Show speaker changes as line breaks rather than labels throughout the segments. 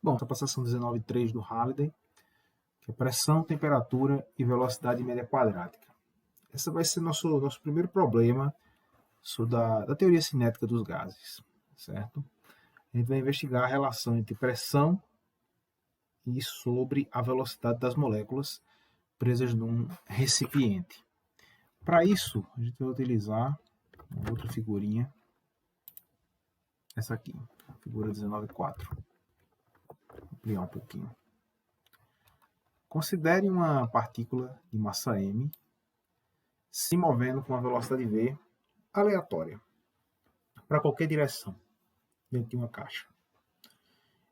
Bom, está para a seção 19.3 do Halliday, que é pressão, temperatura e velocidade média quadrática. Esse vai ser nosso primeiro problema da teoria cinética dos gases, certo? A gente vai investigar a relação entre pressão e sobre a velocidade das moléculas presas num recipiente. Para isso, a gente vai utilizar uma outra figurinha, essa aqui, a figura 19.4. Vou ampliar um pouquinho. Considere uma partícula de massa m se movendo com uma velocidade v aleatória para qualquer direção dentro de uma caixa.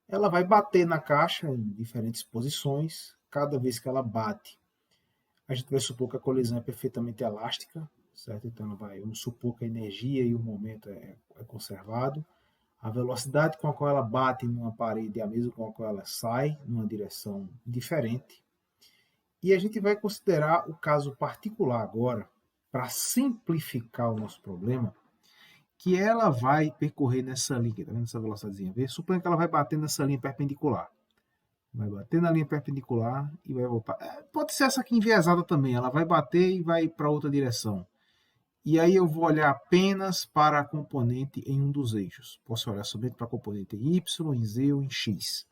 Ela vai bater na caixa em diferentes posições. Cada vez que ela bate, a gente vai supor que a colisão é perfeitamente elástica, certo? Então vamos supor que a energia e o momento é conservado. A velocidade com a qual ela bate numa parede é a mesma com a qual ela sai, numa direção diferente. E a gente vai considerar o caso particular agora, para simplificar o nosso problema, que ela vai percorrer nessa linha, tá vendo essa velocidadezinha? Suponha que ela vai bater nessa linha perpendicular. Vai bater na linha perpendicular e vai voltar. Pode ser essa aqui enviesada também, ela vai bater e vai para outra direção. E aí eu vou olhar apenas para a componente em um dos eixos. Posso olhar somente para a componente em Y, em Z ou em X.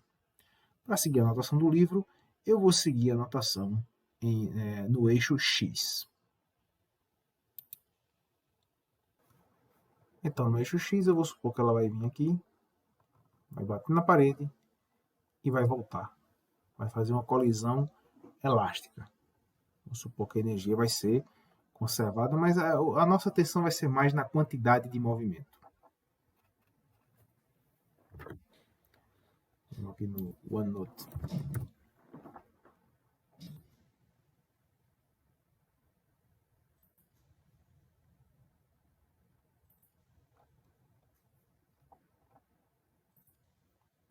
Para seguir a anotação do livro, eu vou seguir a anotação no eixo X. Então, no eixo X, eu vou supor que ela vai vir aqui, vai bater na parede e vai voltar. Vai fazer uma colisão elástica. Vou supor que a energia vai ser conservada, mas a nossa atenção vai ser mais na quantidade de movimento. Vamos aqui no OneNote.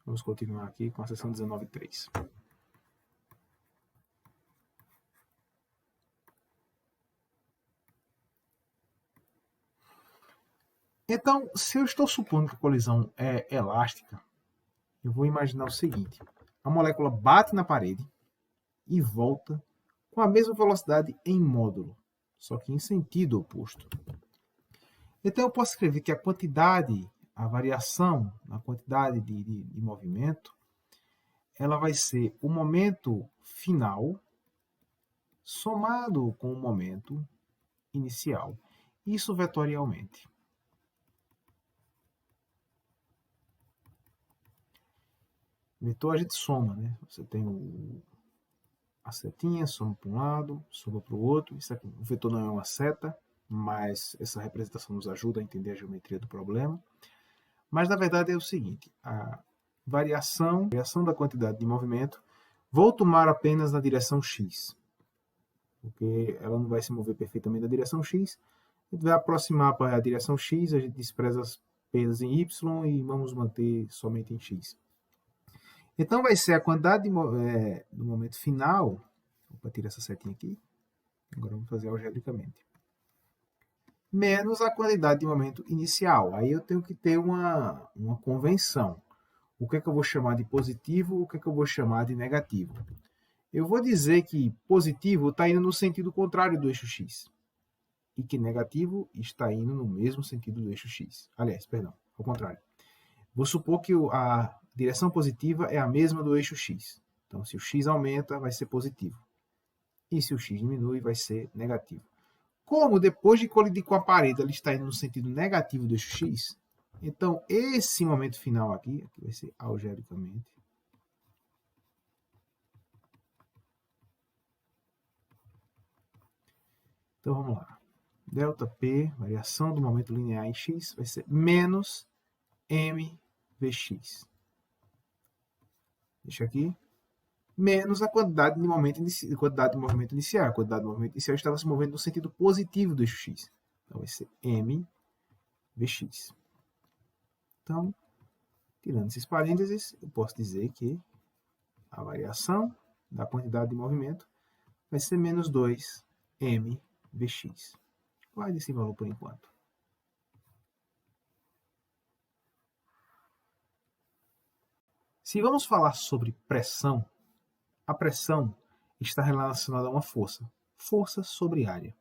Vamos continuar aqui com a seção 19.3. Então, se eu estou supondo que a colisão é elástica, eu vou imaginar o seguinte. A molécula bate na parede e volta com a mesma velocidade em módulo, só que em sentido oposto. Então, eu posso escrever que a variação na quantidade de movimento, ela vai ser o momento final somado com o momento inicial. Isso vetorialmente. Vetor a gente soma, né? Você tem a setinha, soma para um lado, soma para o outro. Isso aqui, o vetor não é uma seta, mas essa representação nos ajuda a entender a geometria do problema. Mas, na verdade, é o seguinte. A variação da quantidade de movimento, vou tomar apenas na direção x, porque ela não vai se mover perfeitamente na direção x. A gente vai aproximar para a direção x, a gente despreza as perdas em y e vamos manter somente em x. Então, vai ser a quantidade do momento final. Vou tirar essa setinha aqui. Agora vamos fazer algebricamente. Menos a quantidade de momento inicial. Aí eu tenho que ter uma convenção. O que é que eu vou chamar de positivo, o que é que eu vou chamar de negativo. Eu vou dizer que positivo está indo no sentido contrário do eixo x. E que negativo está indo no mesmo sentido do eixo x. Aliás, perdão, ao contrário. Vou supor que a direção positiva é a mesma do eixo x. Então, se o x aumenta, vai ser positivo. E se o x diminui, vai ser negativo. Como depois de colidir com a parede, ele está indo no sentido negativo do eixo x, então esse momento final aqui vai ser algebricamente então vamos lá. Delta P, variação do momento linear em x, vai ser menos mvx. Deixa aqui. Menos a quantidade de movimento inicial. A quantidade de movimento inicial estava se movendo no sentido positivo do eixo x. Então vai ser mvx. Então, tirando esses parênteses, eu posso dizer que a variação da quantidade de movimento vai ser menos 2 mvx. Guarde esse valor por enquanto. Se vamos falar sobre pressão, a pressão está relacionada a uma força. Força sobre área.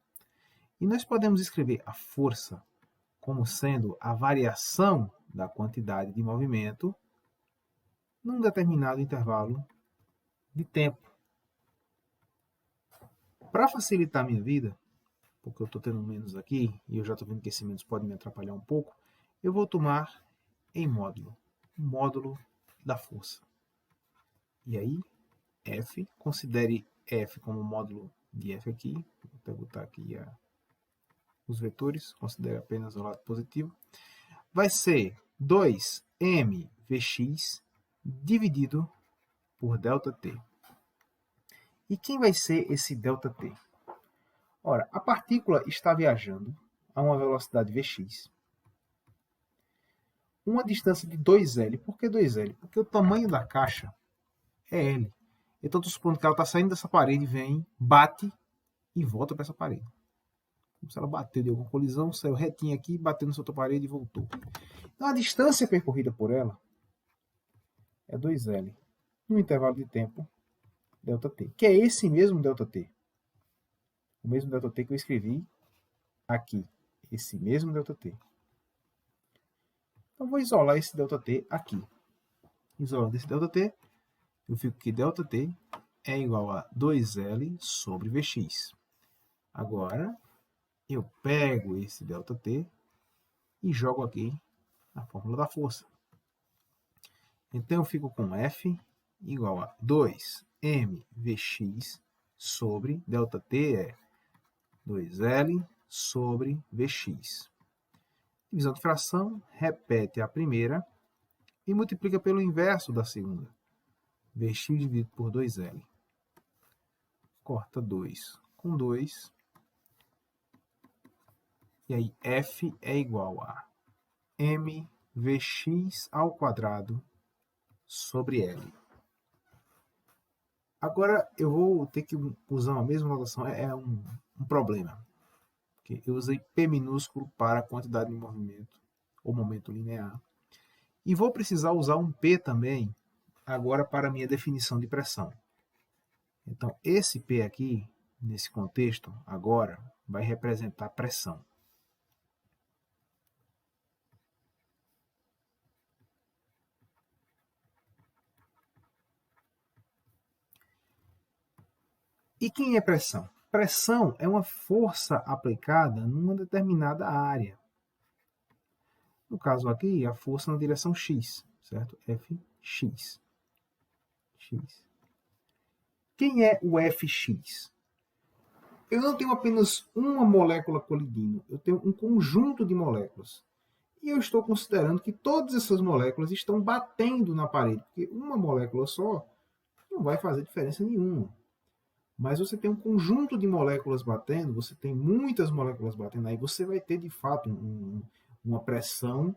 E nós podemos escrever a força como sendo a variação da quantidade de movimento num determinado intervalo de tempo. Para facilitar a minha vida, porque eu estou tendo menos aqui, e eu já estou vendo que esse menos pode me atrapalhar um pouco, eu vou tomar em módulo, o módulo da força. E aí, F, considere F como módulo de F aqui, vou até botar aqui os vetores, considere apenas o lado positivo, vai ser 2mvx dividido por ΔT. E quem vai ser esse ΔT? Ora, a partícula está viajando a uma velocidade Vx, uma distância de 2L. Por que 2L? Porque o tamanho da caixa é L. Então, estou supondo que ela está saindo dessa parede, vem, bate e volta para essa parede. Como se ela bateu de alguma colisão, saiu retinha aqui, bateu nessa outra parede e voltou. Então, a distância percorrida por ela é 2L, no intervalo de tempo ΔT, que é esse mesmo ΔT. O mesmo ΔT que eu escrevi aqui. Esse mesmo ΔT. Então, vou isolar esse ΔT aqui. Isolando esse ΔT, eu fico que ΔT é igual a 2L sobre Vx. Agora, eu pego esse ΔT e jogo aqui na fórmula da força. Então, eu fico com F igual a 2mvx sobre ΔT é 2L sobre Vx. Divisão de fração, repete a primeira e multiplica pelo inverso da segunda. Vx dividido por 2L. Corta 2 com 2. E aí F é igual a mvx ao quadrado sobre L. Agora eu vou ter que usar a mesma notação. É um problema. Porque eu usei P minúsculo para a quantidade de movimento, ou momento linear. E vou precisar usar um P também agora para a minha definição de pressão. Então, esse P aqui, nesse contexto, agora, vai representar pressão. E quem é pressão? Pressão é uma força aplicada numa determinada área. No caso aqui, a força na direção x, certo? Fx. X. Quem é o Fx? Eu não tenho apenas uma molécula colidindo, eu tenho um conjunto de moléculas. E eu estou considerando que todas essas moléculas estão batendo na parede, porque uma molécula só não vai fazer diferença nenhuma. Mas você tem um conjunto de moléculas batendo, você tem muitas moléculas batendo, aí você vai ter de fato uma pressão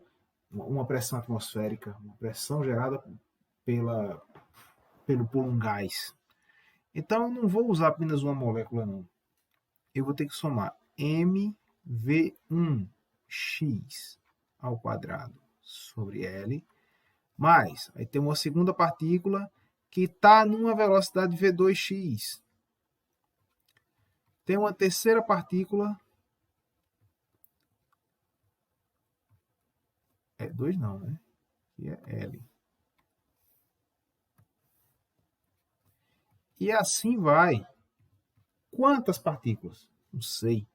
atmosférica, uma pressão gerada por um gás. Então eu não vou usar apenas uma molécula, não. Eu vou ter que somar mv1x ao quadrado sobre L, mais, aí tem uma segunda partícula que está numa velocidade v2x. Tem uma terceira partícula, 2 não, né? Aqui é L. E assim vai. Quantas partículas? Não sei.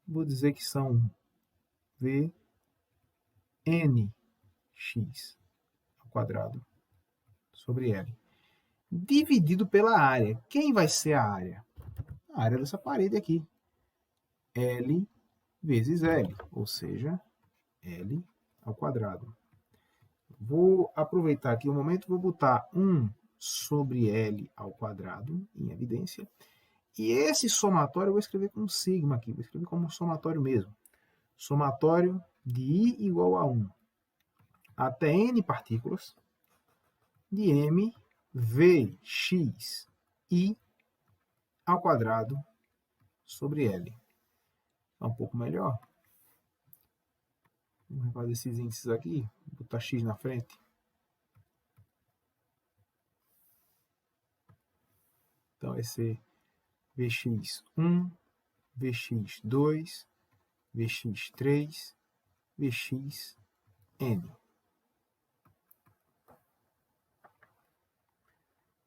Vou dizer que são Vnx ao quadrado sobre L. Dividido pela área. Quem vai ser a área? A área dessa parede aqui. L vezes L, ou seja, L ao quadrado. Vou aproveitar aqui um momento, vou botar 1 sobre L ao quadrado em evidência. E esse somatório eu vou escrever com sigma aqui, vou escrever como somatório mesmo. Somatório de I igual a 1 até N partículas de M Vx I ao quadrado sobre L. É um pouco melhor. Vamos fazer esses índices aqui, vou botar x na frente. Então, vai ser Vx1, Vx2, Vx3, Vxn.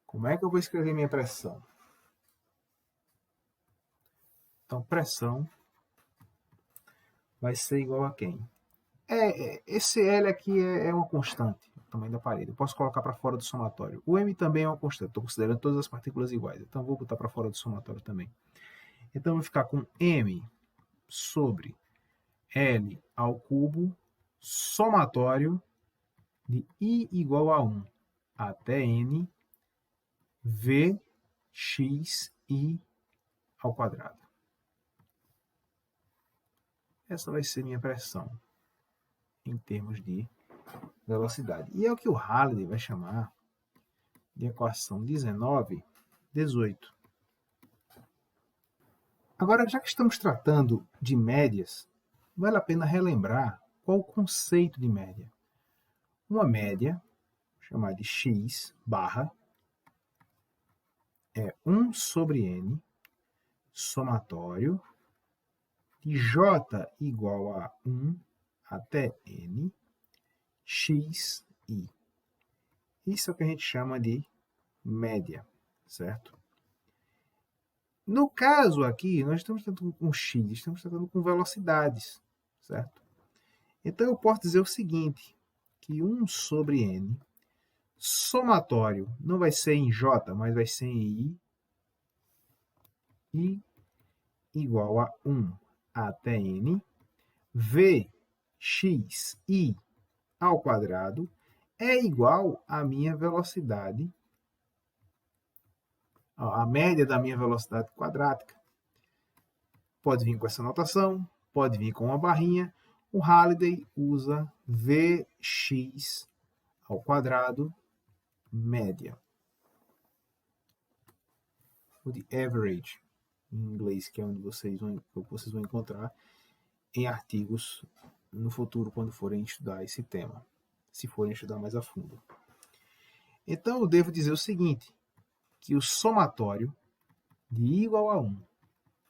Como é que eu vou escrever minha pressão? Então, pressão vai ser igual a quem? Esse L aqui é uma constante, o tamanho da parede. Eu posso colocar para fora do somatório. O M também é uma constante, estou considerando todas as partículas iguais. Então, vou botar para fora do somatório também. Então, eu vou ficar com M sobre L ao cubo, somatório de I igual a 1 até N, Vxi ao quadrado. Essa vai ser minha pressão em termos de velocidade. E é o que o Halliday vai chamar de equação 19/18. Agora, já que estamos tratando de médias, vale a pena relembrar qual o conceito de média. Uma média, chamada de x barra, é 1 sobre n, somatório, de j igual a 1 até n, xi. Isso é o que a gente chama de média, certo? No caso aqui, nós estamos tratando com x, estamos tratando com velocidades, certo? Então eu posso dizer o seguinte, que 1 sobre n, somatório, não vai ser em j, mas vai ser em i igual a 1 até n, vxi ao quadrado é igual à minha velocidade, a média da minha velocidade quadrática. Pode vir com essa notação, pode vir com uma barrinha. O Halliday usa Vx ao quadrado média. O de average, em inglês, que é onde vocês vão encontrar em artigos no futuro, quando forem estudar esse tema, se forem estudar mais a fundo. Então, eu devo dizer o seguinte, que o somatório de I igual a 1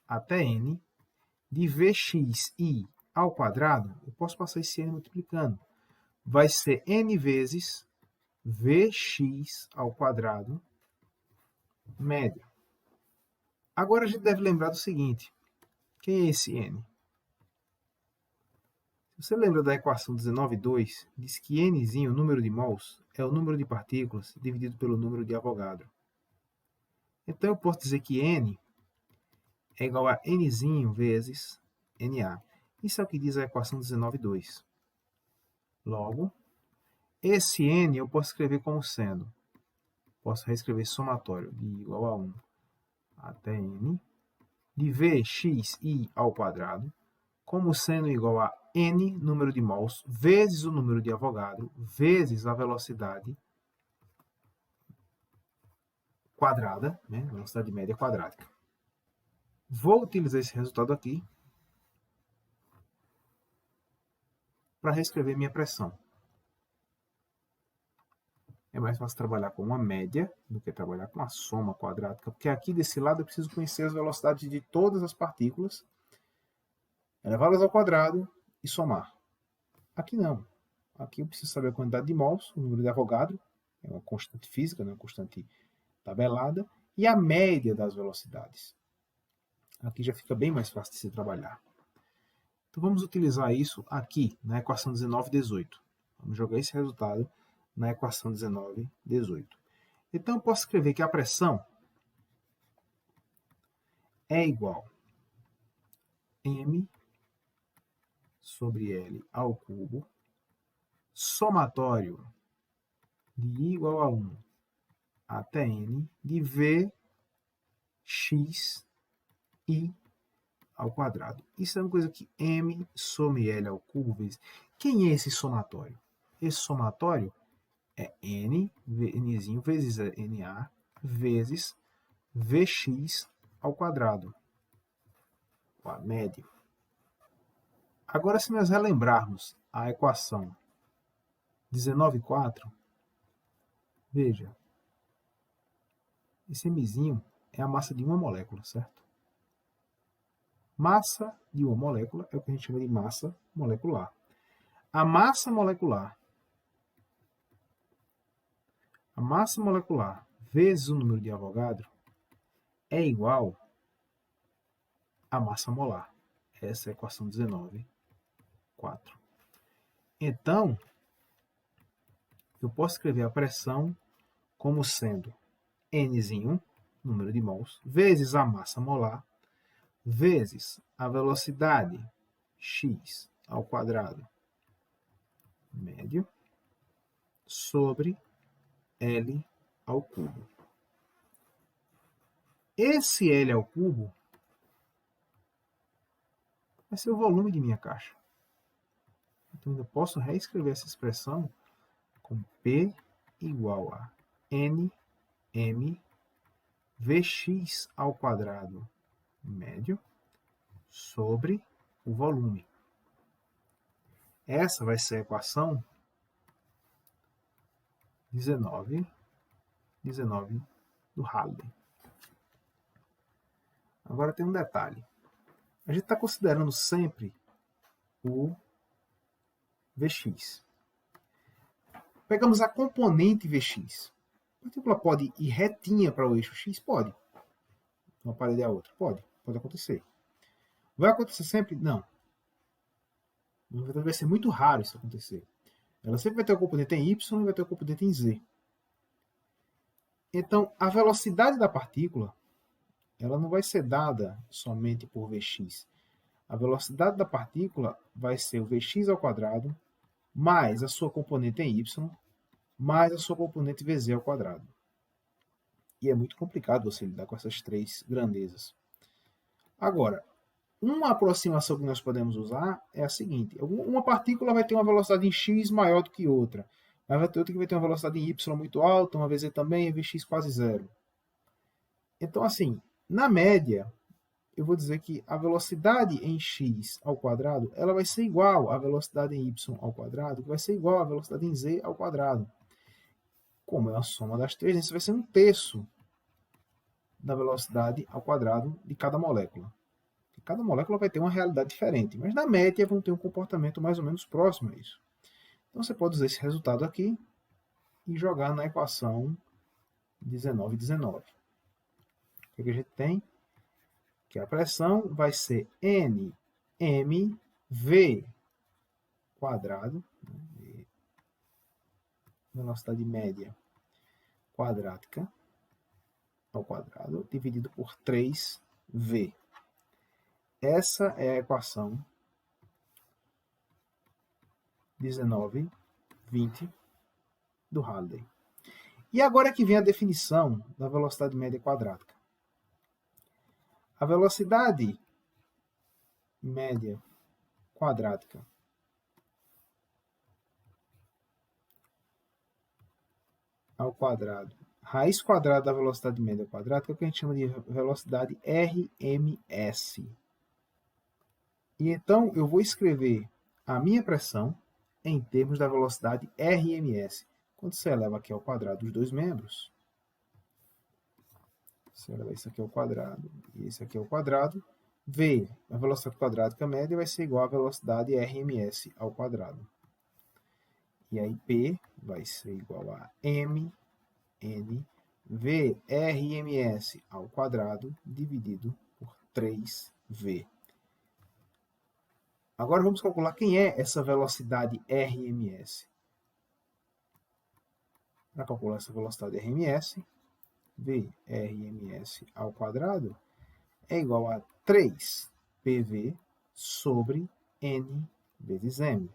até n de Vxi ao quadrado, eu posso passar esse n multiplicando, vai ser n vezes Vx ao quadrado média. Agora a gente deve lembrar do seguinte, quem é esse n? Se você lembra da equação 19/2, diz que n, o número de mols, é o número de partículas dividido pelo número de Avogadro. Então eu posso dizer que n é igual a n vezes Na. Isso é o que diz a equação 19/2. Logo, esse n eu posso escrever como sendo, posso reescrever somatório de I igual a 1 até n, de Vxi ao quadrado, como sendo igual a n, número de mols, vezes o número de Avogadro, vezes a velocidade quadrada, né? Velocidade média quadrática. Vou utilizar esse resultado aqui para reescrever minha pressão. É mais fácil trabalhar com uma média do que trabalhar com a soma quadrática, porque aqui desse lado eu preciso conhecer as velocidades de todas as partículas, elevá-las ao quadrado e somar. Aqui não. Aqui eu preciso saber a quantidade de mols, o número de Avogadro, é uma constante física, uma constante tabelada, e a média das velocidades. Aqui já fica bem mais fácil de se trabalhar. Então vamos utilizar isso aqui na equação 19/18. Vamos jogar esse resultado na equação 19/18. Então eu posso escrever que a pressão é igual a m sobre L ao cubo, somatório de I igual a 1 até n, de Vx ao quadrado. Isso é uma coisa que m some L ao cubo vezes. Quem é esse somatório? Esse somatório é n vezes Na vezes Vx ao quadrado, a média. Agora, se nós relembrarmos a equação 19/4, veja, esse mzinho é a massa de uma molécula, certo? Massa de uma molécula é o que a gente chama de massa molecular. A massa molecular vezes o número de Avogadro é igual à massa molar. Essa é a equação 19,4. Então, eu posso escrever a pressão como sendo Nzinho, número de mols, vezes a massa molar, vezes a velocidade x ao quadrado médio, sobre L ao cubo. Esse L ao cubo vai ser o volume de minha caixa. Então, eu posso reescrever essa expressão como P igual a NM Vx ao quadrado médio sobre o volume. Essa vai ser a equação 19 do Halliday. Agora tem um detalhe. A gente está considerando sempre o Vx. Pegamos a componente Vx. A partícula pode ir retinha para o eixo x? Pode. Uma parede a outra? Pode. Pode acontecer. Vai acontecer sempre? Não. Na verdade, vai ser muito raro isso acontecer. Ela sempre vai ter o componente em y e vai ter o componente em z. Então, a velocidade da partícula ela não vai ser dada somente por Vx. A velocidade da partícula vai ser o Vx ao quadrado mais a sua componente em y mais a sua componente Vz ao quadrado. E é muito complicado você lidar com essas três grandezas. Agora, uma aproximação que nós podemos usar é a seguinte. Uma partícula vai ter uma velocidade em x maior do que outra. Mas vai ter outra que vai ter uma velocidade em y muito alta, uma Vz também, e Vx quase zero. Então, assim, na média, eu vou dizer que a velocidade em x ao quadrado ela vai ser igual à velocidade em y ao quadrado, que vai ser igual à velocidade em z ao quadrado. Como é a soma das três, isso vai ser um terço da velocidade ao quadrado de cada molécula. E cada molécula vai ter uma realidade diferente, mas na média vão ter um comportamento mais ou menos próximo a isso. Então você pode usar esse resultado aqui e jogar na equação 19,19. O que a gente tem? Que a pressão vai ser NmV quadrado, velocidade média quadrática ao quadrado, dividido por 3V. Essa é a equação 19,20 do Halliday. E agora que vem a definição da velocidade média quadrática. A velocidade média quadrática ao quadrado, raiz quadrada da velocidade média quadrática, é o que a gente chama de velocidade RMS. E então eu vou escrever a minha pressão em termos da velocidade RMS. Quando você eleva aqui ao quadrado os dois membros, você eleva isso aqui ao quadrado e esse aqui ao quadrado, V, a velocidade quadrática média, vai ser igual à velocidade RMS ao quadrado. E aí P vai ser igual a M, N, V, RMS ao quadrado, dividido por 3V. Agora vamos calcular quem é essa velocidade RMS. Para calcular essa velocidade RMS, V RMS ao quadrado é igual a 3PV sobre N vezes M.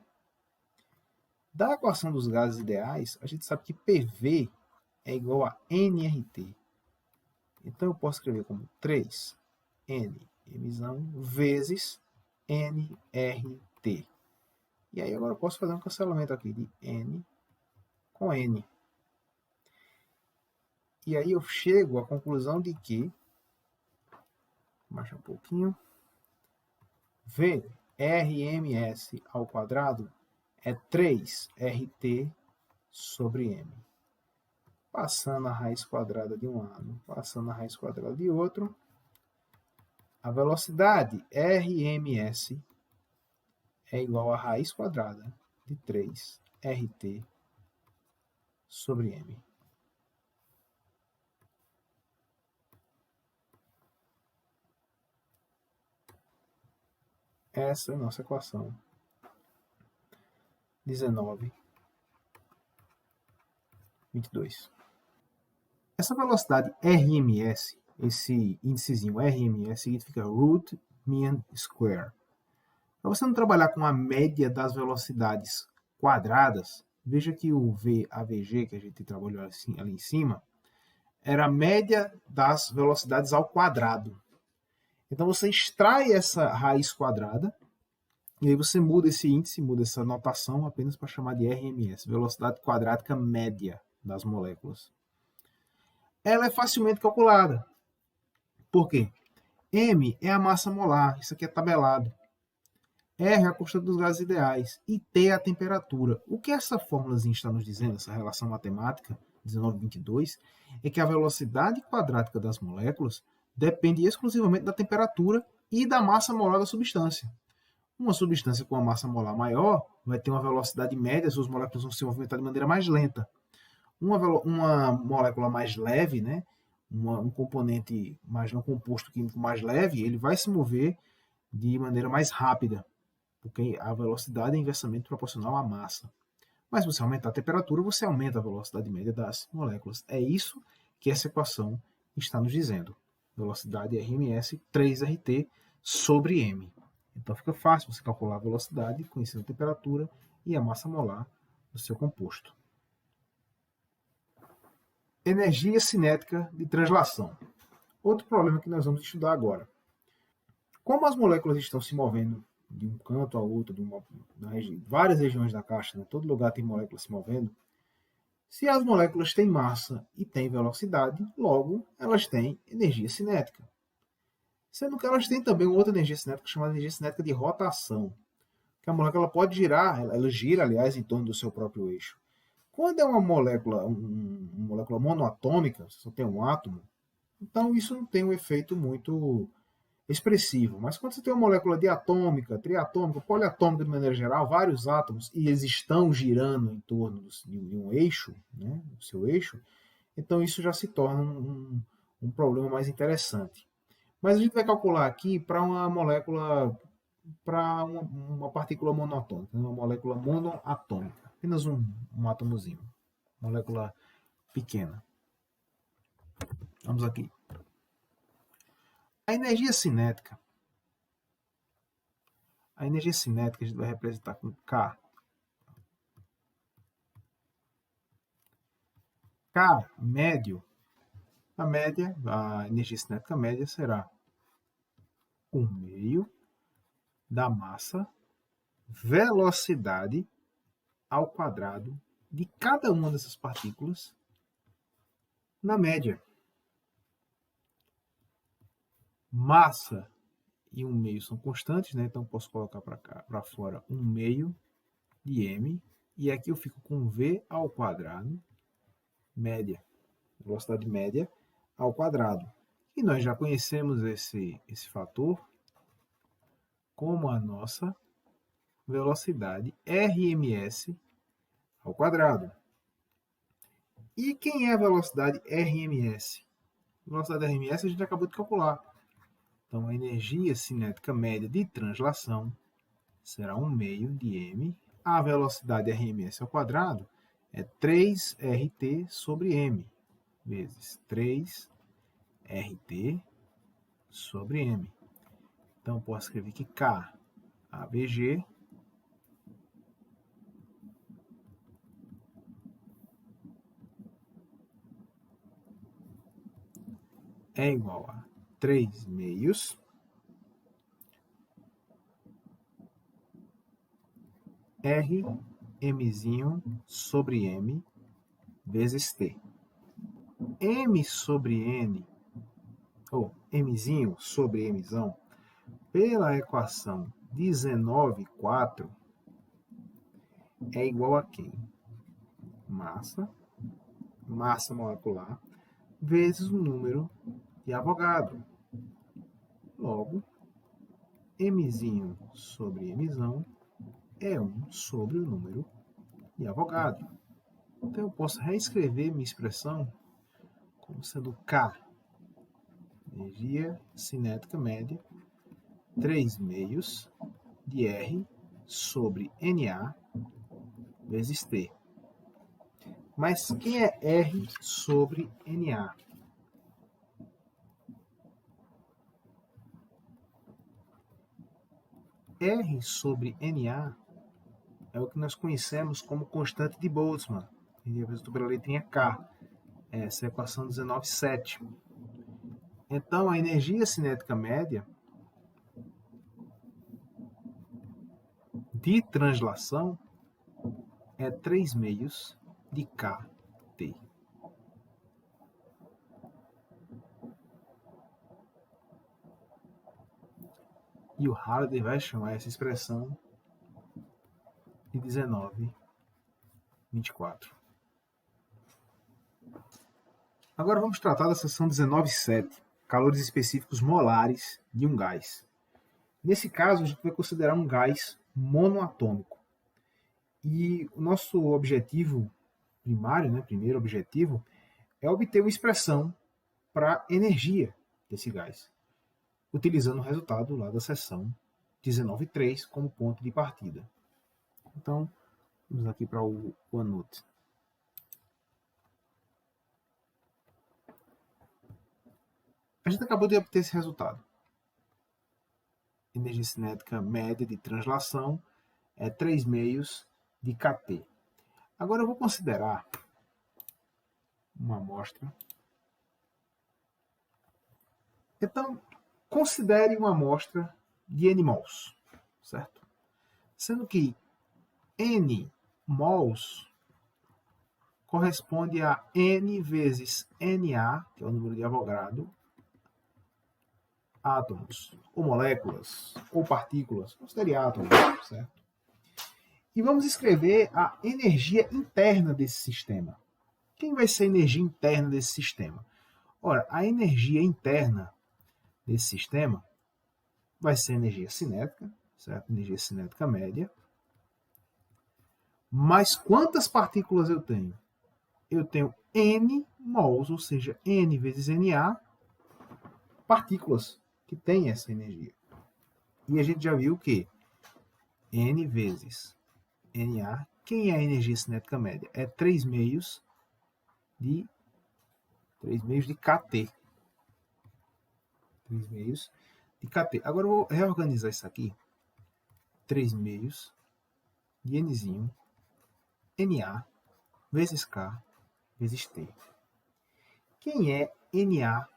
Da equação dos gases ideais, a gente sabe que PV é igual a nRT. Então, eu posso escrever como 3N emissão vezes nRT. E aí, agora eu posso fazer um cancelamento aqui de N com N. E aí eu chego à conclusão de que, vou baixar um pouquinho, V RMS ao quadrado é 3RT sobre M. passando a raiz quadrada de um lado, passando a raiz quadrada de outro, a velocidade Rms é igual a raiz quadrada de 3RT sobre m. Essa é a nossa equação 19,22. Essa velocidade Rms, esse índicezinho Rms, significa Root Mean Square. Para você não trabalhar com a média das velocidades quadradas, veja que o VAVG, que a gente trabalhou assim, ali em cima, era a média das velocidades ao quadrado. Então você extrai essa raiz quadrada e aí você muda esse índice, muda essa notação apenas para chamar de RMS, velocidade quadrática média das moléculas. Ela é facilmente calculada. Por quê? M é a massa molar, isso aqui é tabelado. R é a constante dos gases ideais e T é a temperatura. O que essa fórmulazinha está nos dizendo, essa relação matemática, 1922, é que a velocidade quadrática das moléculas depende exclusivamente da temperatura e da massa molar da substância. Uma substância com uma massa molar maior vai ter uma velocidade média, suas moléculas vão se movimentar de maneira mais lenta. Uma molécula mais leve, né, um componente mais um composto químico mais leve, ele vai se mover de maneira mais rápida, porque a velocidade é inversamente proporcional à massa. Mas se você aumentar a temperatura, você aumenta a velocidade média das moléculas. É isso que essa equação está nos dizendo. Velocidade Rms 3RT sobre m. Então fica fácil você calcular a velocidade conhecendo a temperatura e a massa molar do seu composto. Energia cinética de translação. Outro problema que nós vamos estudar agora. Como as moléculas estão se movendo de um canto a outro, várias regiões da caixa, né? Todo lugar tem moléculas se movendo. Se as moléculas têm massa e têm velocidade, logo elas têm energia cinética. Sendo que elas têm também outra energia cinética chamada energia cinética de rotação, que a molécula pode girar, ela gira, aliás, em torno do seu próprio eixo. Quando é uma molécula monoatômica, você só tem um átomo, então isso não tem um efeito muito expressivo. Mas quando você tem uma molécula diatômica, triatômica, poliatômica de maneira geral, vários átomos, e eles estão girando em torno de um eixo, né, do seu eixo, então isso já se torna um problema mais interessante. Mas a gente vai calcular aqui para uma molécula, para uma partícula monoatômica, uma molécula monoatômica, apenas um átomozinho, molécula pequena. Vamos aqui. A energia cinética a gente vai representar com K. K médio, a energia cinética média será 1/2 da massa velocidade ao quadrado de cada uma dessas partículas na média. Massa e 1/2 são constantes, né? Então posso colocar para fora 1/2 de m, e aqui eu fico com v ao quadrado, média, velocidade média ao quadrado. E nós já conhecemos esse fator como a nossa velocidade Rms ao quadrado. E quem é a velocidade Rms? A velocidade Rms a gente acabou de calcular. Então, a energia cinética média de translação será 1/2 de m. A velocidade Rms ao quadrado é 3RT sobre m, vezes 3RT sobre m. Então, eu posso escrever que K, ABG, é igual a 3/2 Rmzinho sobre m vezes T. M sobre N, ou Mzinho sobre Mzão, pela equação 19,4, é igual a quem? Massa massa molecular, vezes o número de Avogadro. Logo, Mzinho sobre Mzão é 1 sobre o número de Avogadro. Então, eu posso reescrever minha expressão como sendo K, energia cinética média, 3 meios de R sobre NA vezes T. Mas quem é R sobre NA? R sobre NA é o que nós conhecemos como constante de Boltzmann, representada pela letrinha K. Essa é a equação 19,7. Então, a energia cinética média de translação é 3 meios de kT. E o Halliday vai chamar essa expressão de 19,24. Agora vamos tratar da seção 19,7, calores específicos molares de um gás. Nesse caso, a gente vai considerar um gás monoatômico. E o nosso objetivo primário, primeiro objetivo, é obter uma expressão para a energia desse gás, utilizando o resultado lá da seção 19,3 como ponto de partida. Então, vamos aqui para o OneNote. A gente acabou de obter esse resultado. Energia cinética média de translação é 3 meios de kT. Agora eu vou considerar uma amostra. Então, considere uma amostra de N mols, certo? Sendo que N mols corresponde a N vezes Na, que é o número de Avogadro, átomos, ou moléculas, ou partículas, considere átomos, certo? E vamos escrever a energia interna desse sistema. Quem vai ser a energia interna desse sistema? Ora, a energia interna desse sistema vai ser energia cinética, certo? Energia cinética média. Mas quantas partículas eu tenho? Eu tenho N mols, ou seja, N vezes Na, partículas que têm essa energia. E a gente já viu que N vezes Na, quem é a energia cinética média? É 3 meios de kT. 3 meios de kT. Agora eu vou reorganizar isso aqui. 3 meios de Nzinho, Na, vezes K, vezes T. Quem é Na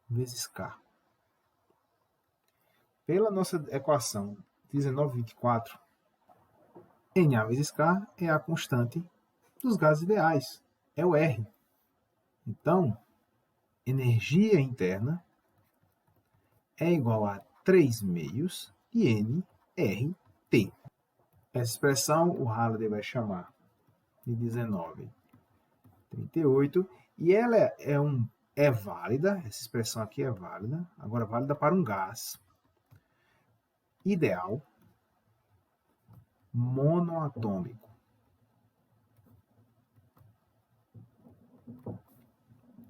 vezes K? Pela nossa equação 19,24, Na vezes K é a constante dos gases ideais, é o R. Então, energia interna é igual a 3 meios de nRT. Essa expressão o Halliday vai chamar de 19,38 e ela é válida, essa expressão aqui é válida, agora válida para um gás ideal monoatômico.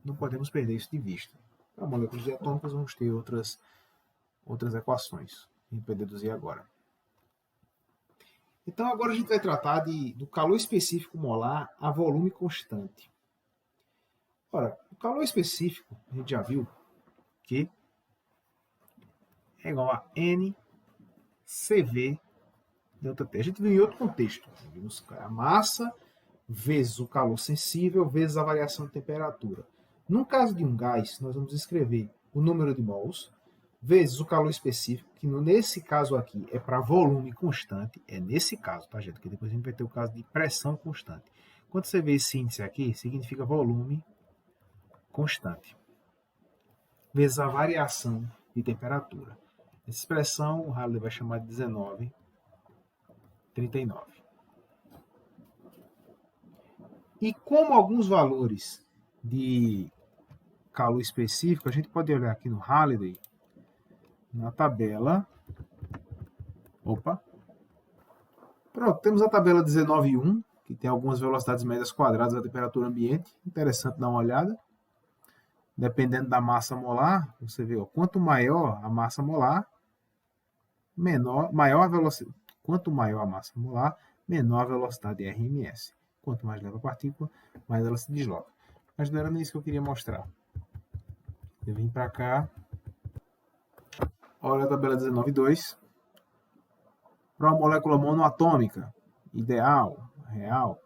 Não podemos perder isso de vista. Para moléculas diatômicas vamos ter outras equações. A gente vai deduzir agora. Então agora a gente vai tratar do calor específico molar a volume constante. Ora, o calor específico, a gente já viu que é igual a NCV ΔT. A gente viu em outro contexto. Vimos a massa vezes o calor sensível vezes a variação de temperatura. No caso de um gás, nós vamos escrever o número de mols vezes o calor específico, que nesse caso aqui é para volume constante. É nesse caso, tá, gente? Porque depois a gente vai ter o caso de pressão constante. Quando você vê esse índice aqui, significa volume constante. Vezes a variação de temperatura. Essa expressão o Halliday vai chamar de 19,39. E como alguns valores de calor específico, a gente pode olhar aqui no Halliday, na tabela. Opa! Pronto, temos a tabela 19.1, que tem algumas velocidades médias quadradas da temperatura ambiente. Interessante dar uma olhada. Dependendo da massa molar, você vê, ó, quanto maior a massa molar, maior a velocidade. Quanto maior a massa molar, menor a velocidade RMS. Quanto mais leva a partícula, mais ela se desloca. Mas não era nem isso que eu queria mostrar. Eu vim para cá. Olha a tabela 19.2. Para uma molécula monoatômica, ideal, real.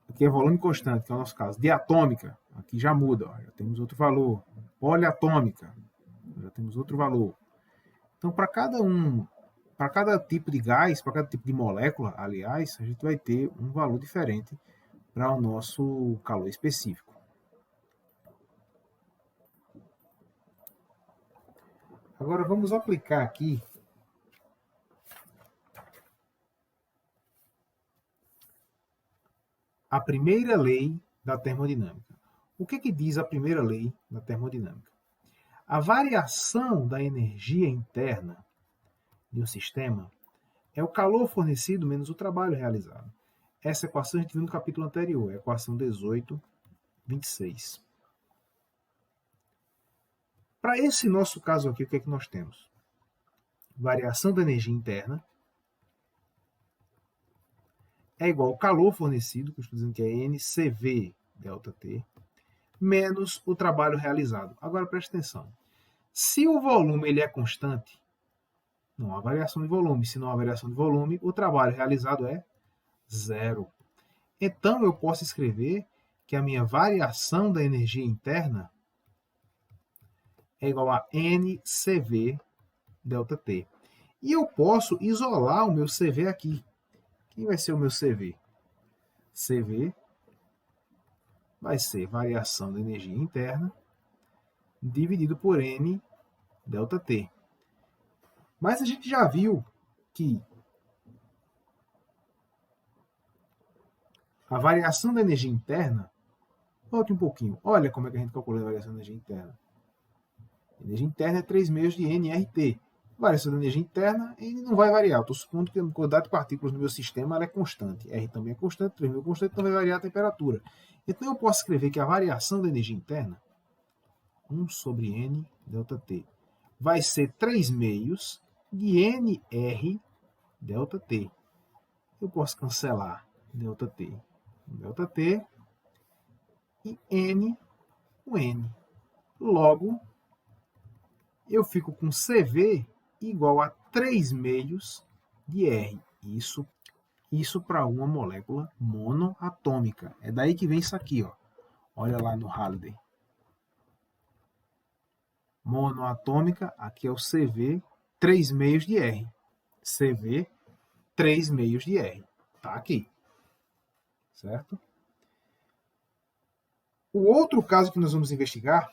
Aqui é volume constante, que é o nosso caso. Diatômica, aqui já muda, ó, já temos outro valor. Poliatômica, já temos outro valor. Então, para cada tipo de gás, para cada tipo de molécula, aliás, a gente vai ter um valor diferente para o nosso calor específico. Agora vamos aplicar aqui a primeira lei da termodinâmica. O que diz a primeira lei da termodinâmica? A variação da energia interna de um sistema é o calor fornecido menos o trabalho realizado. Essa equação a gente viu no capítulo anterior, a equação 18.26. Para esse nosso caso aqui, o que é que nós temos? Variação da energia interna é igual ao calor fornecido, que eu estou dizendo que é NCV ΔT, menos o trabalho realizado. Agora preste atenção. Se o volume ele é constante, não há variação de volume. Se não há variação de volume, o trabalho realizado é zero. Então eu posso escrever que a minha variação da energia interna é igual a NCV ΔT. E eu posso isolar o meu CV aqui. Quem vai ser o meu CV? CV vai ser variação da energia interna dividido por N ΔT. Mas a gente já viu que a variação da energia interna, volte um pouquinho, olha como é que a gente calcula a variação da energia interna. A energia interna é 3 meios de nRT. A variação da energia interna N não vai variar. Estou supondo que a quantidade de partículas no meu sistema ela é constante. R também é constante, 3 mil é constante, então vai variar a temperatura. Então eu posso escrever que a variação da energia interna, 1 sobre N ΔT, vai ser 3 meios de NR ΔT. Eu posso cancelar ΔT com ΔT e N com N. Logo, eu fico com CV igual a 3 meios de R. Isso para uma molécula monoatômica. É daí que vem isso aqui, ó. Olha lá no Halliday. Monoatômica, aqui é o CV 3 meios de R. CV 3 meios de R. Tá aqui. Certo? O outro caso que nós vamos investigar,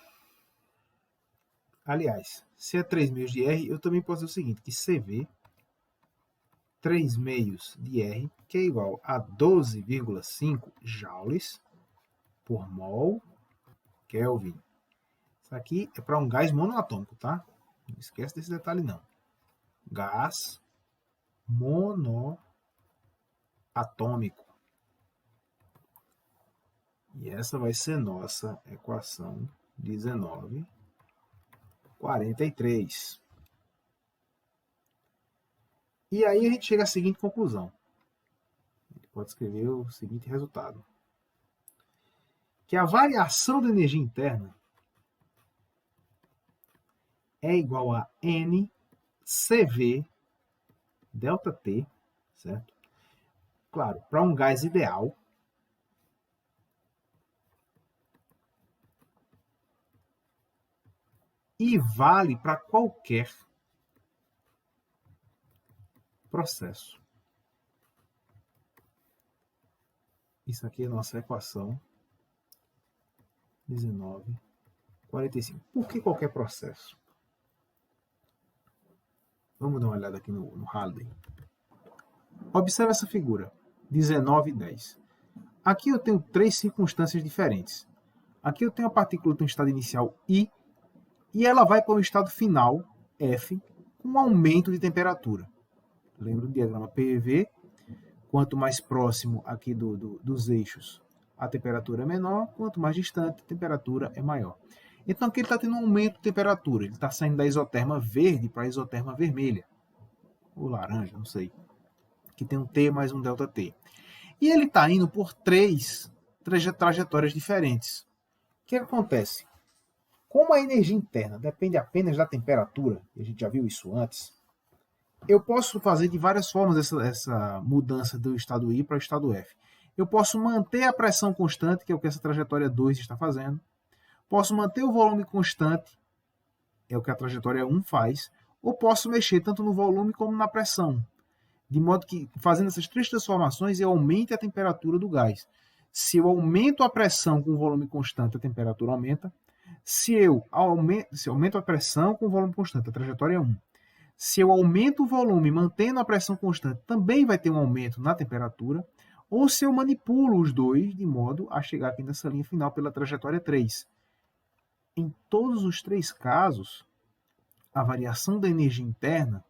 aliás, se é 3 meios de R, eu também posso dizer o seguinte, que CV 3 meios de R, que é igual a 12,5 joules por mol Kelvin. Isso aqui é para um gás monoatômico, tá? Não esquece desse detalhe, não. Gás monoatômico. E essa vai ser nossa equação 19.43. E aí a gente chega à seguinte conclusão. A gente pode escrever o seguinte resultado. Que a variação da energia interna é igual a NCV ΔT, certo? Claro, para um gás ideal, e vale para qualquer processo. Isso aqui é a nossa equação 19.45. Por que qualquer processo? Vamos dar uma olhada aqui no Halliday. Observe essa figura, 19 e 10. Aqui eu tenho três circunstâncias diferentes. Aqui eu tenho a partícula em estado inicial I, e ela vai para o estado final, F, com um aumento de temperatura. Lembra do diagrama PV? Quanto mais próximo aqui dos eixos, a temperatura é menor, quanto mais distante, a temperatura é maior. Então aqui ele está tendo um aumento de temperatura, ele está saindo da isoterma verde para a isoterma vermelha, ou laranja, não sei, que tem um T mais um ΔT. E ele está indo por três trajetórias diferentes. O que acontece? Como a energia interna depende apenas da temperatura, e a gente já viu isso antes, eu posso fazer de várias formas essa mudança do estado I para o estado F. Eu posso manter a pressão constante, que é o que essa trajetória 2 está fazendo. Posso manter o volume constante, é o que a trajetória 1 faz. Ou posso mexer tanto no volume como na pressão. De modo que, fazendo essas três transformações, eu aumente a temperatura do gás. Se eu aumento a pressão com o volume constante, a temperatura aumenta. Se eu aumento a pressão com o volume constante, a trajetória é 1. Se eu aumento o volume mantendo a pressão constante, também vai ter um aumento na temperatura. Ou se eu manipulo os dois de modo a chegar aqui nessa linha final pela trajetória 3. Em todos os três casos, a variação da energia interna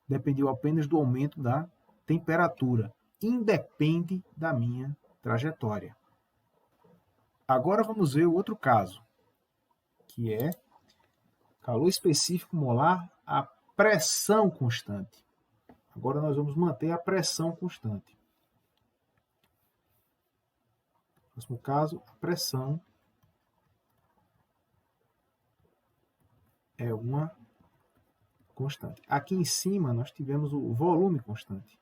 dependeu apenas do aumento da temperatura, independe da minha trajetória. Agora vamos ver o outro caso, que é calor específico molar a pressão constante. Agora nós vamos manter a pressão constante. No próximo caso, a pressão é uma constante. Aqui em cima nós tivemos o volume constante.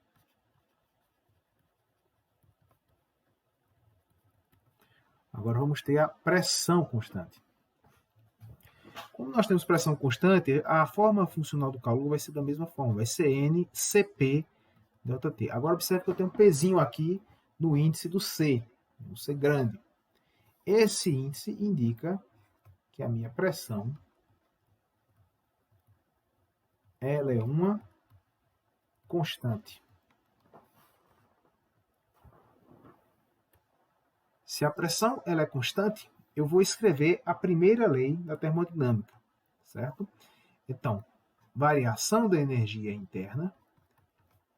Agora vamos ter a pressão constante. Como nós temos pressão constante, a forma funcional do calor vai ser da mesma forma. Vai ser NCP ΔT. Agora observe que eu tenho um pezinho aqui no índice do C, no C grande. Esse índice indica que a minha pressão ela é uma constante. Se a pressão ela é constante, eu vou escrever a primeira lei da termodinâmica, certo? Então, variação da energia interna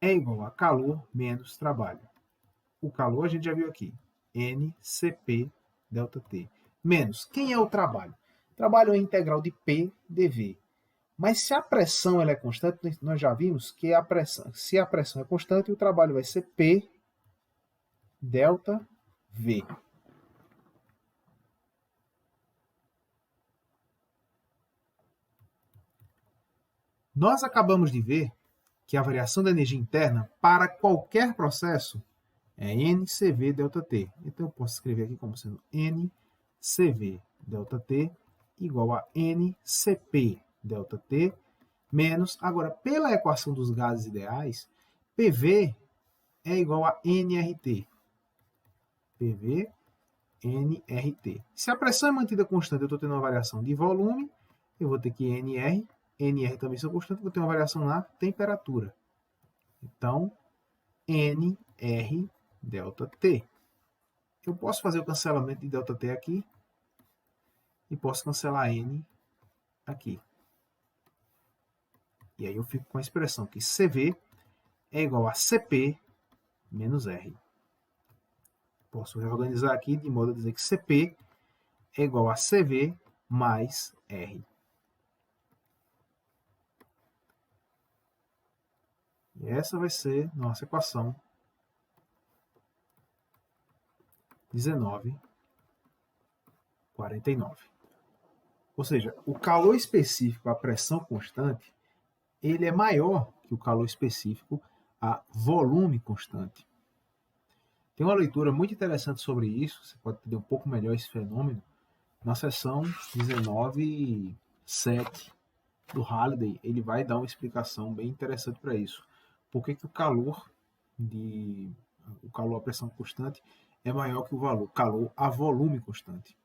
é igual a calor menos trabalho. O calor a gente já viu aqui, NCP ΔT. Menos, quem é o trabalho? Trabalho é integral de P dV. Mas se a pressão ela é constante, nós já vimos que se a pressão é constante, o trabalho vai ser P ΔV. Nós acabamos de ver que a variação da energia interna para qualquer processo é NCV ΔT. Então eu posso escrever aqui como sendo NCV ΔT igual a NCP ΔT menos, agora pela equação dos gases ideais, PV é igual a NRT. PV, NRT. Se a pressão é mantida constante, eu estou tendo uma variação de volume, eu vou ter que NR, NR também são constantes, vou ter uma variação na temperatura. Então, NR ΔT. Eu posso fazer o cancelamento de ΔT aqui e posso cancelar N aqui. E aí eu fico com a expressão que CV é igual a CP menos R. Posso reorganizar aqui de modo a dizer que CP é igual a CV mais R. E essa vai ser nossa equação 1949. Ou seja, o calor específico à pressão constante, ele é maior que o calor específico a volume constante. Tem uma leitura muito interessante sobre isso, você pode entender um pouco melhor esse fenômeno, na seção 19.7 do Halliday. Ele vai dar uma explicação bem interessante para isso. Por que o calor à pressão constante é maior que o calor a volume constante.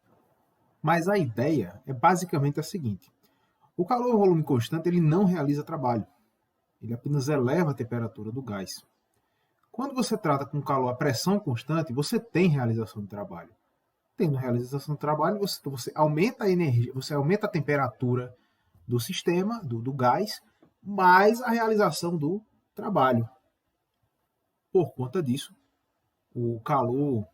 Mas a ideia é basicamente a seguinte: o calor a volume constante ele não realiza trabalho, ele apenas eleva a temperatura do gás. Quando você trata com calor a pressão constante, você tem realização de trabalho. Tendo realização de trabalho, você aumenta a energia, você aumenta a temperatura do sistema, do gás, mais a realização do trabalho. Por conta disso, o calor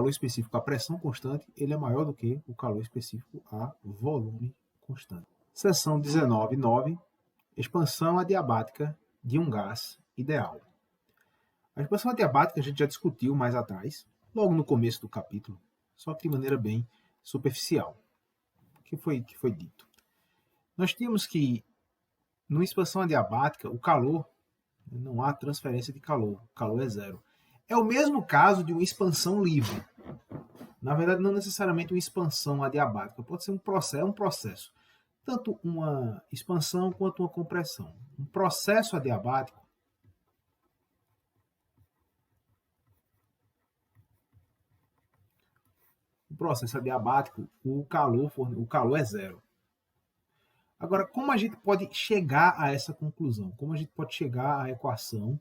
específico a pressão constante, ele é maior do que o calor específico a volume constante. Seção 19.9, expansão adiabática de um gás ideal. A expansão adiabática a gente já discutiu mais atrás, logo no começo do capítulo, só que de maneira bem superficial. O que foi dito? Nós tínhamos que, numa expansão adiabática, o calor, não há transferência de calor, o calor é zero. É o mesmo caso de uma expansão livre. Na verdade, não necessariamente uma expansão adiabática, pode ser um processo. Tanto uma expansão quanto uma compressão. Um processo adiabático o calor é zero. Agora, como a gente pode chegar a essa conclusão? Como a gente pode chegar à equação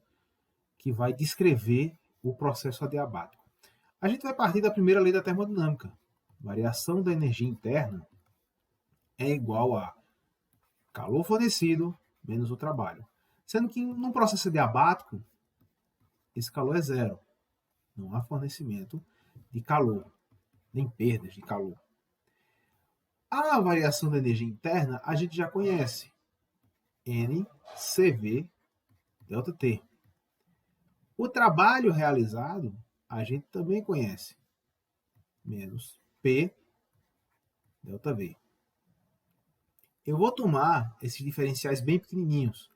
que vai descrever o processo adiabático? A gente vai partir da primeira lei da termodinâmica. Variação da energia interna é igual a calor fornecido menos o trabalho. Sendo que num processo adiabático, esse calor é zero. Não há fornecimento de calor, nem perdas de calor. A variação da energia interna a gente já conhece. NCV ΔT. O trabalho realizado a gente também conhece. Menos P ΔV. Eu vou tomar esses diferenciais bem pequenininhos.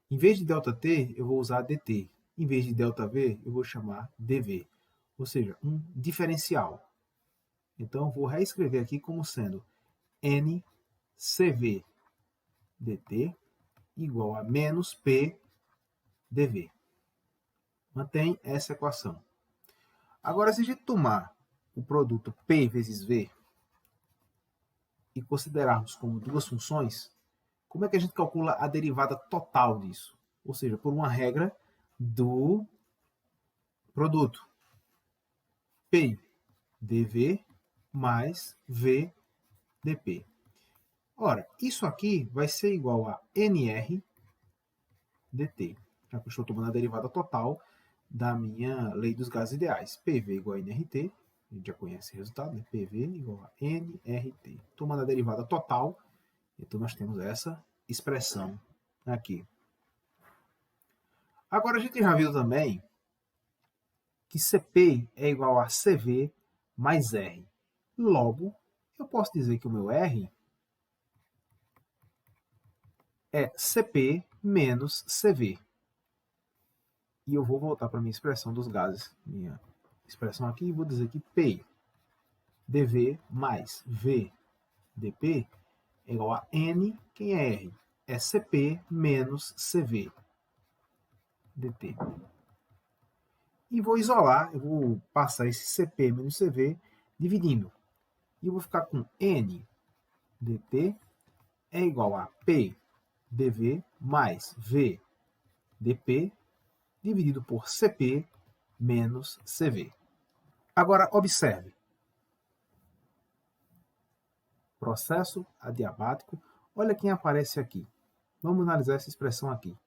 Em vez de ΔT, eu vou usar dt. Em vez de ΔV, eu vou chamar dV. Ou seja, um diferencial. Então, eu vou reescrever aqui como sendo NCV dt igual a menos P dV. Mantém essa equação. Agora, se a gente tomar o produto P vezes V e considerarmos como duas funções, como é que a gente calcula a derivada total disso? Ou seja, por uma regra do produto. P dV mais V dP. Ora, isso aqui vai ser igual a NR dt. Já que eu estou tomando a derivada total da minha lei dos gases ideais. PV igual a NRT, a gente já conhece o resultado, né? PV igual a NRT. Tomando a derivada total, então nós temos essa expressão aqui. Agora a gente já viu também que CP é igual a CV mais R. Logo, eu posso dizer que o meu R é CP menos CV. E eu vou voltar para a minha expressão dos gases. Minha expressão aqui, e vou dizer que P dV mais V dP é igual a N, quem é R? É CP menos CV dt. E vou isolar, eu vou passar esse CP menos CV dividindo. E eu vou ficar com N dt é igual a P dV mais V dP dividido por CP menos CV. Agora, observe. Processo adiabático. Olha quem aparece aqui. Vamos analisar essa expressão aqui.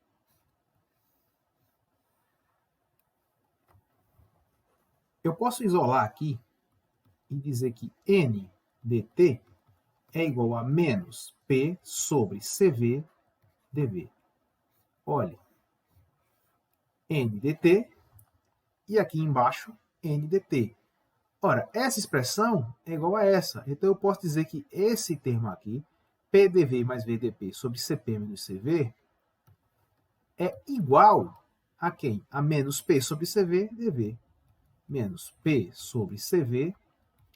Eu posso isolar aqui e dizer que N dt é igual a menos P sobre CV dV. Olha, N dt e aqui embaixo N dt. Ora, essa expressão é igual a essa. Então, eu posso dizer que esse termo aqui, PdV mais VdP sobre Cp menos Cv, é igual a quem? A menos P sobre Cv dV. Menos P sobre Cv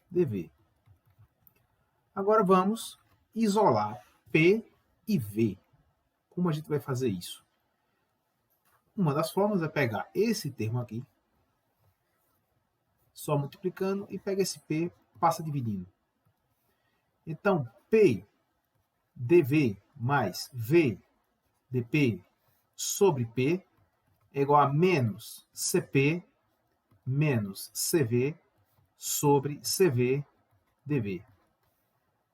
dV. Agora, vamos isolar P e V. Como a gente vai fazer isso? Uma das formas é pegar esse termo aqui, só multiplicando, e pega esse P, passa dividindo. Então, P dV mais V dP sobre P é igual a menos CP menos CV sobre CV dV.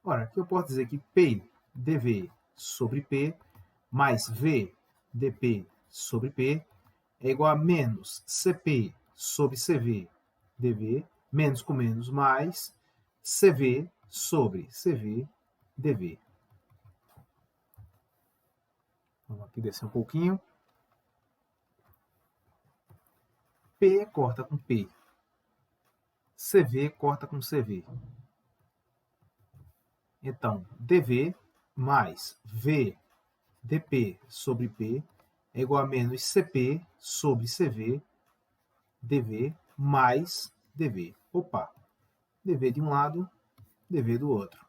Ora, aqui eu posso dizer que P dV sobre P mais V dP sobre P é igual a menos CP sobre CV dV, menos com menos, mais CV sobre CV dV. Vamos aqui descer um pouquinho. P corta com P. CV corta com CV. Então, dV mais V dP sobre P é igual a menos CP sobre CV dV mais dV. Opa! dV de um lado, dV do outro.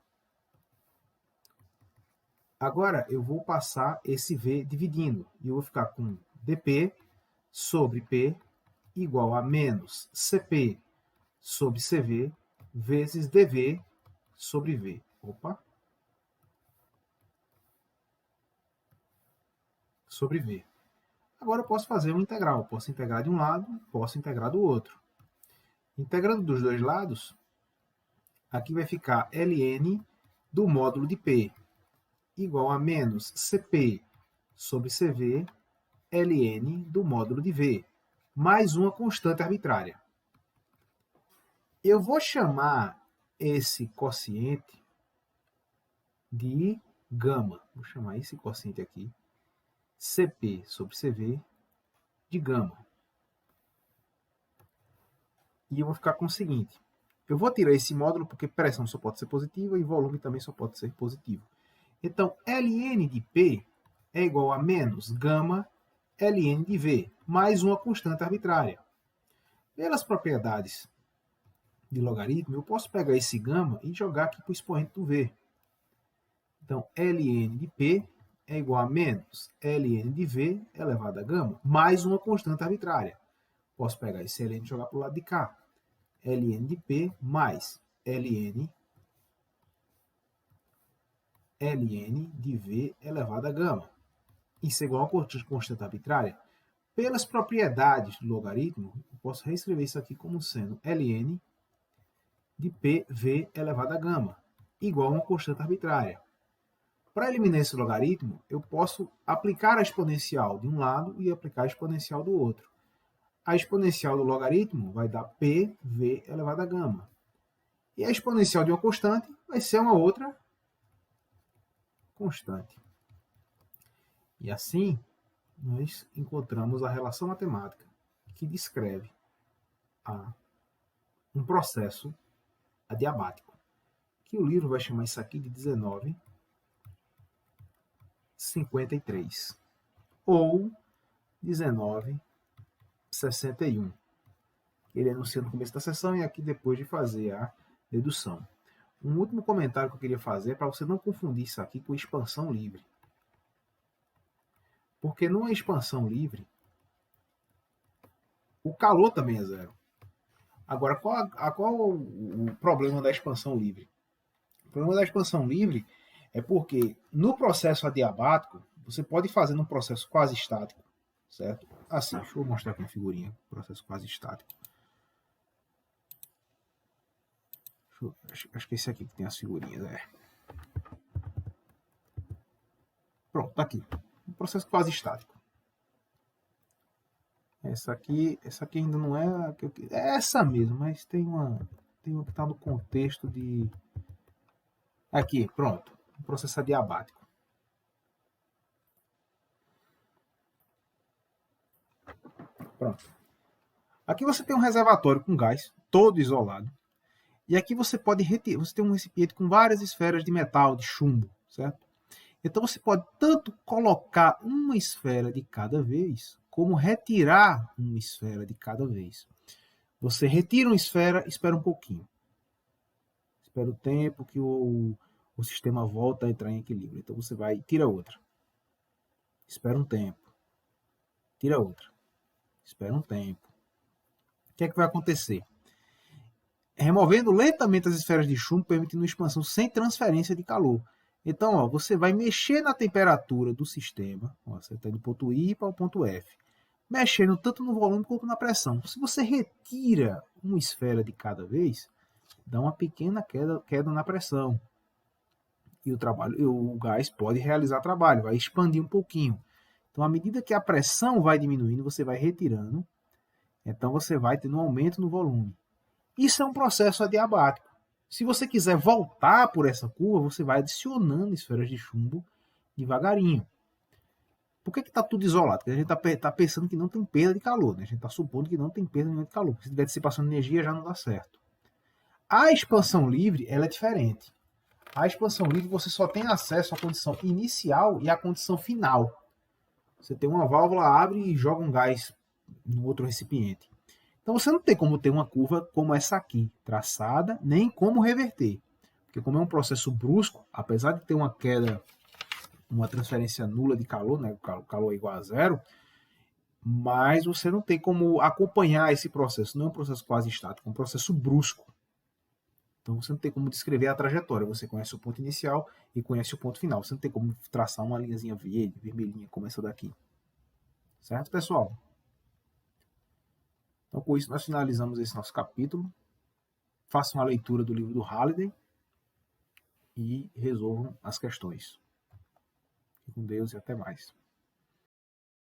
Agora, eu vou passar esse V dividindo. E eu vou ficar com dP sobre P igual a menos CP sobre CV vezes dV sobre V. Opa! Sobre V. Agora eu posso fazer uma integral. Posso integrar de um lado, posso integrar do outro. Integrando dos dois lados, aqui vai ficar ln do módulo de P igual a menos CP sobre CV ln do módulo de V, mais uma constante arbitrária. Eu vou chamar esse quociente de gama. Vou chamar esse quociente aqui, CP sobre CV, de gama. E eu vou ficar com o seguinte. Eu vou tirar esse módulo porque pressão só pode ser positiva e volume também só pode ser positivo. Então, ln de P é igual a menos gama ln de V, mais uma constante arbitrária. Pelas propriedades de logaritmo, eu posso pegar esse gama e jogar aqui para o expoente do V. Então, ln de P é igual a menos ln de V elevado a gama, mais uma constante arbitrária. Posso pegar esse ln e jogar para o lado de cá. ln de P mais ln de V elevado a gama. Isso é igual a constante arbitrária. Pelas propriedades do logaritmo, eu posso reescrever isso aqui como sendo ln de PV elevado a gama, igual a uma constante arbitrária. Para eliminar esse logaritmo, eu posso aplicar a exponencial de um lado e aplicar a exponencial do outro. A exponencial do logaritmo vai dar PV elevado a gama. E a exponencial de uma constante vai ser uma outra constante. E assim, nós encontramos a relação matemática que descreve um processo adiabático, que o livro vai chamar isso aqui de 1953 ou 1961. Ele anuncia no começo da sessão e aqui depois de fazer a dedução. Um último comentário que eu queria fazer é para você não confundir isso aqui com expansão livre. Porque numa expansão livre, o calor também é zero. Agora, qual o problema da expansão livre? O problema da expansão livre é porque no processo adiabático, você pode fazer num processo quase estático, certo? Assim, deixa eu mostrar aqui uma figurinha, processo quase estático. Acho que esse aqui que tem as figurinhas, Pronto, tá aqui. Um processo quase estático. Essa aqui ainda não é a que eu queria. É essa mesmo, mas tem uma que está no contexto de... Aqui, pronto. Um processo adiabático. Pronto. Aqui você tem um reservatório com gás, todo isolado. E aqui você pode retirar, você tem um recipiente com várias esferas de metal, de chumbo, certo? Então você pode tanto colocar uma esfera de cada vez, como retirar uma esfera de cada vez. Você retira uma esfera, espera um pouquinho. Espera o tempo que o sistema volta a entrar em equilíbrio. Então você vai e tira outra. Espera um tempo. Tira outra. Espera um tempo. O que é que vai acontecer? Removendo lentamente as esferas de chumbo, permitindo uma expansão sem transferência de calor. Então, ó, você vai mexer na temperatura do sistema. Ó, você está do ponto I para o ponto F. mexendo tanto no volume quanto na pressão. Se você retira uma esfera de cada vez, dá uma pequena queda na pressão. E o gás pode realizar trabalho, vai expandir um pouquinho. Então, à medida que a pressão vai diminuindo, você vai retirando, então você vai tendo um aumento no volume. Isso é um processo adiabático. Se você quiser voltar por essa curva, você vai adicionando esferas de chumbo devagarinho. Por que está tudo isolado? Porque a gente está pensando que não tem perda de calor, né? A gente está supondo que não tem perda de calor. Se tiver dissipação de energia, já não dá certo. A expansão livre ela é diferente. A expansão livre você só tem acesso à condição inicial e à condição final. Você tem uma válvula, abre e joga um gás no outro recipiente. Então você não tem como ter uma curva como essa aqui, traçada, nem como reverter. Porque como é um processo brusco, apesar de ter uma queda, uma transferência nula de calor, né, o calor é igual a zero, mas você não tem como acompanhar esse processo. Não é um processo quase estático, é um processo brusco. Então você não tem como descrever a trajetória. Você conhece o ponto inicial e conhece o ponto final. Você não tem como traçar uma linhazinha verde, vermelhinha, como essa daqui. Certo, pessoal? Então, com isso, nós finalizamos esse nosso capítulo. Façam a leitura do livro do Halliday e resolvam as questões. Fique com Deus e até mais.